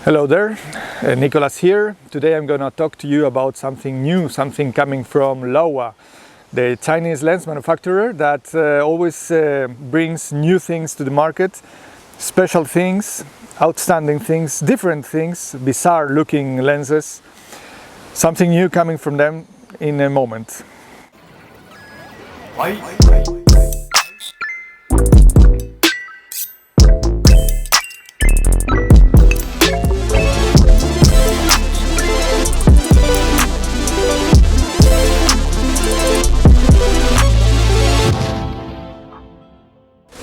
Hello there, Nicolas here. Today I'm going to talk to you about something new, something coming from Laowa, the Chinese lens manufacturer that always brings new things to the market, special things, outstanding things, different things, bizarre looking lenses. Something new coming from them in a moment.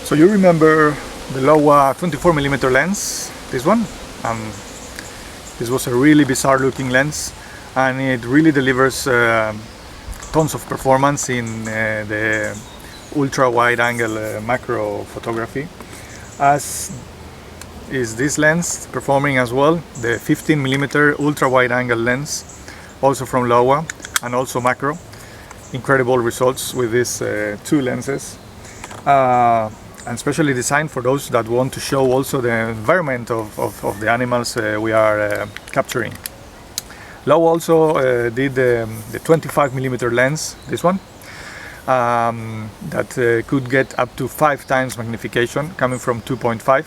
So you remember the Laowa 24mm lens, this one? This was a really bizarre looking lens, and it really delivers tons of performance in the ultra wide angle macro photography, as is this lens performing as well, the 15mm ultra wide angle lens, also from Laowa, and also macro. Incredible results with these two lenses. And specially designed for those that want to show also the environment of the animals we are capturing. Laowa also did the 25mm lens, this one, that could get up to 5 times magnification, coming from 2.5,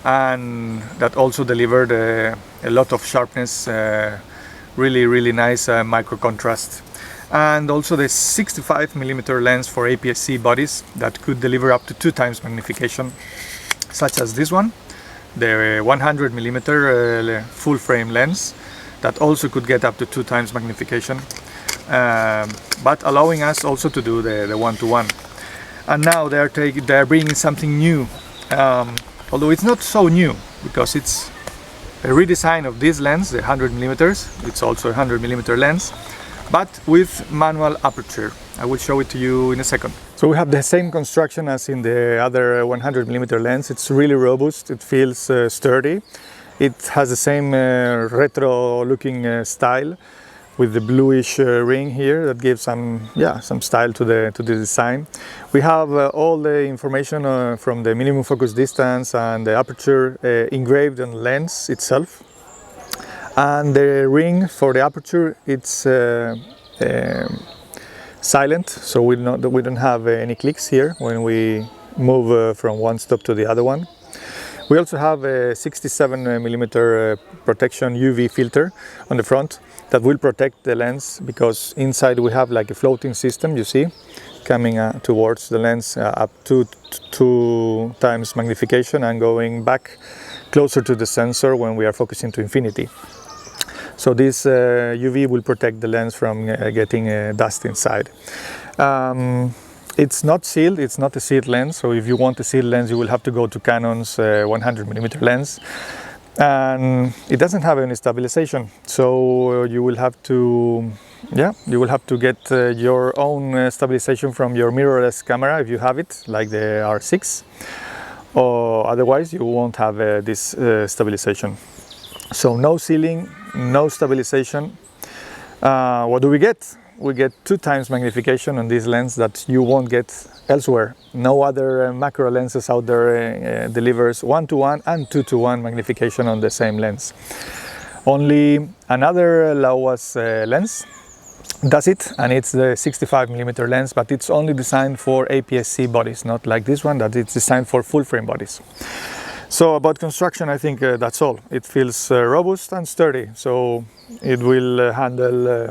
and that also delivered a lot of sharpness, really nice micro contrast. And also the 65mm lens for APS-C bodies that could deliver up to 2 times magnification, such as this one, the 100mm full frame lens that also could get up to 2 times magnification, but allowing us also to do the 1:1. And now they're bringing something new, although it's not so new because it's a redesign of this lens, the 100mm. It's also a 100mm lens, but with manual aperture. I will show it to you in a second. So we have the same construction as in the other 100mm lens. It's really robust, it feels sturdy. It has the same retro looking style with the bluish ring here that gives some style to the design. We have all the information from the minimum focus distance and the aperture engraved on the lens itself. And the ring for the aperture, it's silent, so we don't have any clicks here when we move from one stop to the other one. We also have a 67mm protection UV filter on the front that will protect the lens, because inside we have like a floating system, you see, coming towards the lens up to 2 times magnification and going back closer to the sensor when we are focusing to infinity. So this UV will protect the lens from getting dust inside. It's not sealed, it's not a sealed lens, so if you want a sealed lens you will have to go to Canon's 100mm lens. And it doesn't have any stabilization, so you will have to get your own stabilization from your mirrorless camera if you have it, like the R6, or otherwise you won't have this stabilization. So no sealing, no stabilization. What do we get? We get 2 times magnification on this lens that you won't get elsewhere. No other macro lenses out there delivers 1:1 and 2:1 magnification on the same lens. Only another Laowa's lens does it, and it's the 65mm lens, but it's only designed for APS-C bodies, not like this one that it's designed for full frame bodies. So about construction, I think that's all. It feels robust and sturdy, so it will handle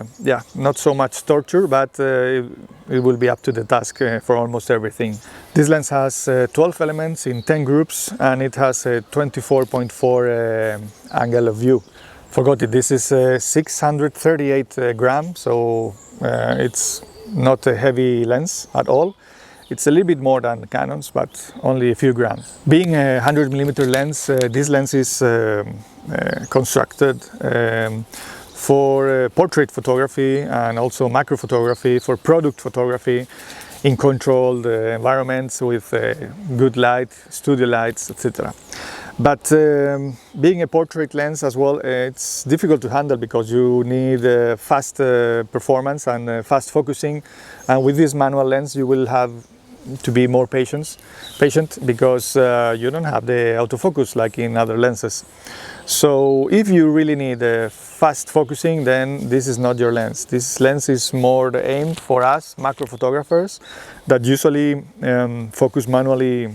not so much torture, but it will be up to the task for almost everything. This lens has 12 elements in 10 groups, and it has a 24.4 angle of view. Forgot it, this is 638 grams, so it's not a heavy lens at all. It's a little bit more than the Canon's, but only a few grams. Being a 100mm lens, this lens is constructed for portrait photography and also macro photography, for product photography in controlled environments with good light, studio lights, etc. But being a portrait lens as well, it's difficult to handle because you need fast performance and fast focusing. And with this manual lens, you will have to be more patient because you don't have the autofocus like in other lenses. So if you really need fast focusing, then this is not your lens. This lens is more aimed for us macro photographers that usually focus manually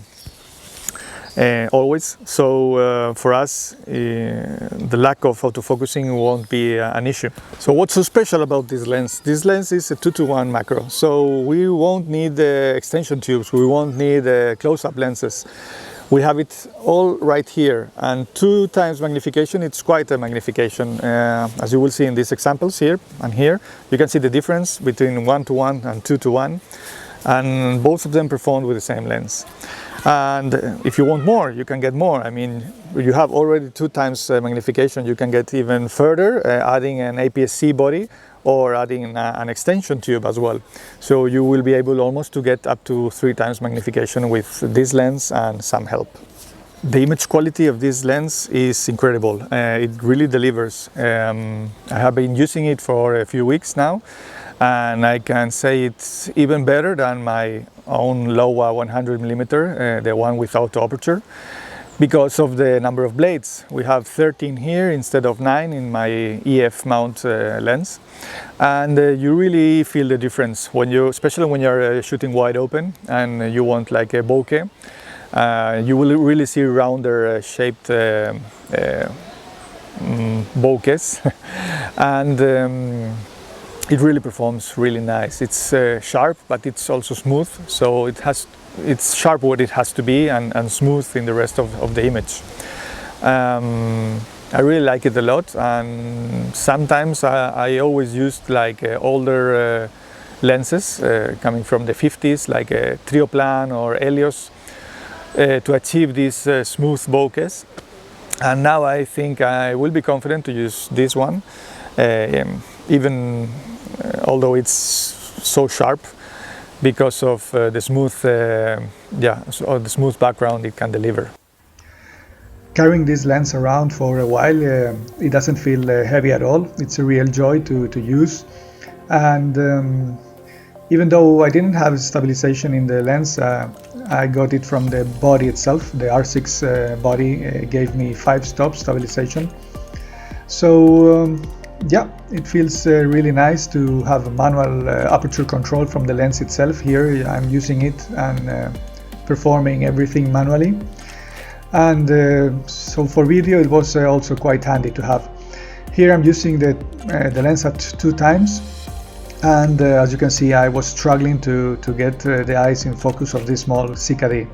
always. So for us, the lack of autofocusing won't be an issue. So what's so special about this lens? This lens is a 2:1 macro, so we won't need extension tubes, we won't need close-up lenses. We have it all right here, and 2 times magnification, it's quite a magnification. As you will see in these examples here and here, you can see the difference between 1:1 and 2:1, and both of them performed with the same lens. And if you want more, you can get more. I mean, you have already 2 times magnification, you can get even further, adding an APS-C body or adding an extension tube as well. So you will be able almost to get up to 3 times magnification with this lens and some help. The image quality of this lens is incredible. It really delivers. I have been using it for a few weeks now, and I can say it's even better than my own Laowa 100mm, the one without aperture, because of the number of blades. We have 13 here instead of 9 in my EF mount lens, and you really feel the difference when you, especially when you're shooting wide open and you want like a bokeh. You will really see rounder shaped bokehs, and it really performs really nice. It's sharp, but it's also smooth, so it's sharp what it has to be, and smooth in the rest of the image. I really like it a lot, and sometimes I always used like older lenses coming from the 50s, like a Trioplan or Helios, to achieve these smooth bokehs. And now I think I will be confident to use this one, even although it's so sharp, because of the smooth, the smooth background it can deliver. Carrying this lens around for a while, it doesn't feel heavy at all. It's a real joy to use, and even though I didn't have stabilization in the lens, I got it from the body itself. The R6 body gave me 5-stop stabilization. So yeah, it feels really nice to have a manual aperture control from the lens itself. Here I'm using it and performing everything manually. And so for video it was also quite handy to have. Here I'm using the lens at 2 times, and as you can see, I was struggling to get the eyes in focus of this small CKD.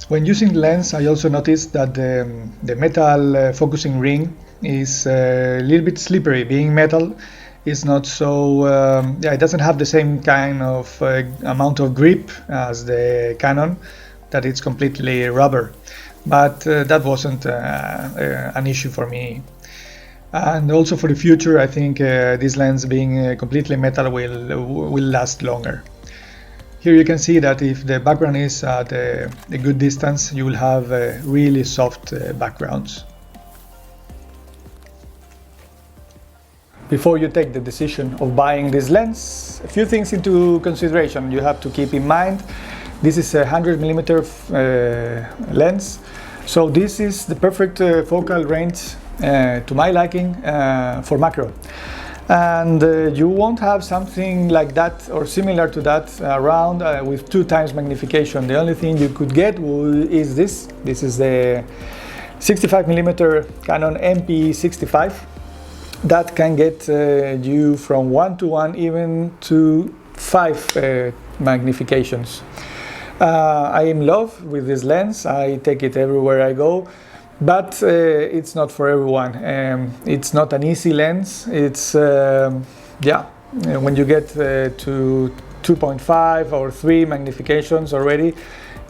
When using the lens, I also noticed that the metal focusing ring is a little bit slippery. Being metal, is not so, it doesn't have the same kind of amount of grip as the Canon, that it's completely rubber. But that wasn't an issue for me. And also for the future, I think this lens being completely metal will last longer. Here you can see that if the background is at a good distance, you will have really soft backgrounds. Before you take the decision of buying this lens, a few things into consideration you have to keep in mind. This is a 100mm lens, so this is the perfect focal range to my liking for macro. And you won't have something like that or similar to that around with 2 times magnification. The only thing you could get is this. This is the 65mm Canon MP65. That can get you from 1:1 even to 5 magnifications. I am in love with this lens. I take it everywhere I go. But it's not for everyone. It's not an easy lens. It's, when you get to 2.5 or 3 magnifications already,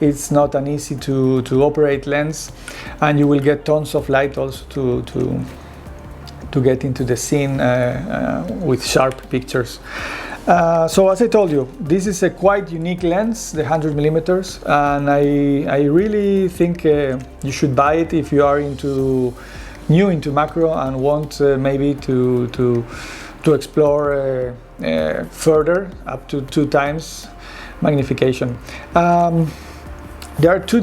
it's not an easy to operate lens, and you will get tons of light also to get into the scene with sharp pictures. So as I told you, this is a quite unique lens, the 100mm, and I really think you should buy it if you are new into macro and want maybe to explore further, up to 2 times magnification. There are two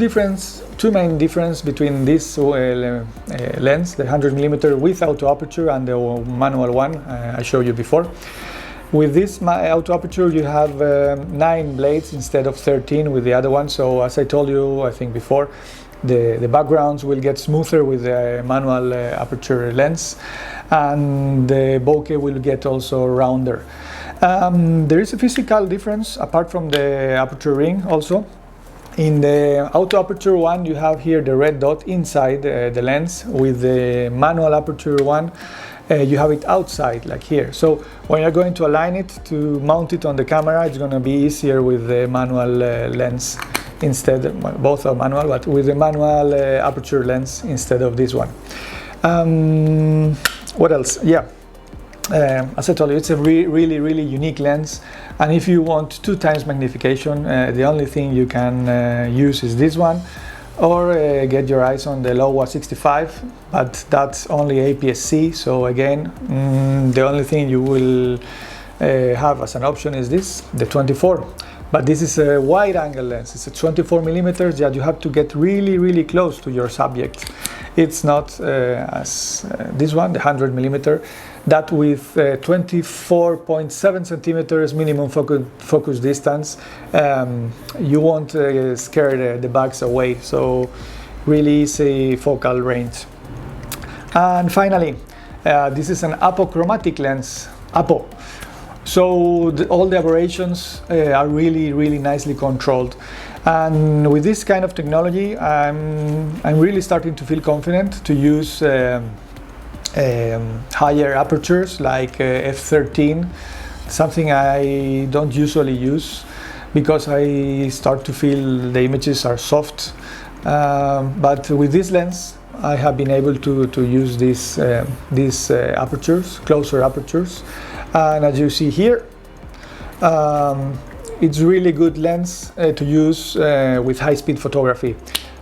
main differences between this lens, the 100mm with auto aperture and the manual one I showed you before. With this auto aperture you have 9 blades instead of 13 with the other one, so as I told you I think before, the backgrounds will get smoother with the manual aperture lens, and the bokeh will get also rounder. There is a physical difference apart from the aperture ring also. In the auto aperture one you have here the red dot inside the lens. With the manual aperture one you have it outside, like here. So when you're going to align it to mount it on the camera, it's going to be easier with the manual lens instead. Both are manual, but with the manual aperture lens instead of this one. What else? Yeah, as I told you, it's a really unique lens, and if you want 2 times magnification, the only thing you can use is this one, or get your eyes on the Laowa 65, but that's only APS-C. So again, the only thing you will have as an option is this, the 24. But this is a wide angle lens. It's a 24mm that you have to get really close to your subject. It's not as this one, the 100mm, that with 24.7 centimeters minimum focus distance, you won't scare the bugs away. So really easy focal range. And finally, this is an apochromatic lens, Apo. So all the aberrations are really nicely controlled, and with this kind of technology I'm really starting to feel confident to use higher apertures like f13, something I don't usually use because I start to feel the images are soft, but with this lens I have been able to use these apertures, closer apertures. And as you see here, it's really good lens to use with high-speed photography.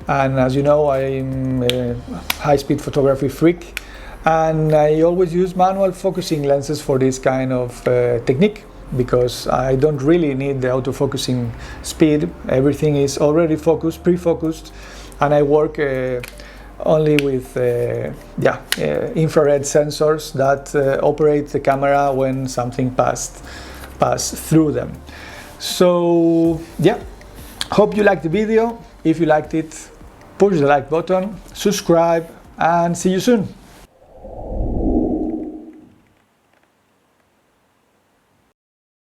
And as you know, I'm a high-speed photography freak, and I always use manual focusing lenses for this kind of technique, because I don't really need the autofocusing speed. Everything is already focused, pre-focused, and I work only with infrared sensors that operate the camera when something pass through them. So yeah, hope you liked the video. If you liked it, push the like button, subscribe, and see you soon.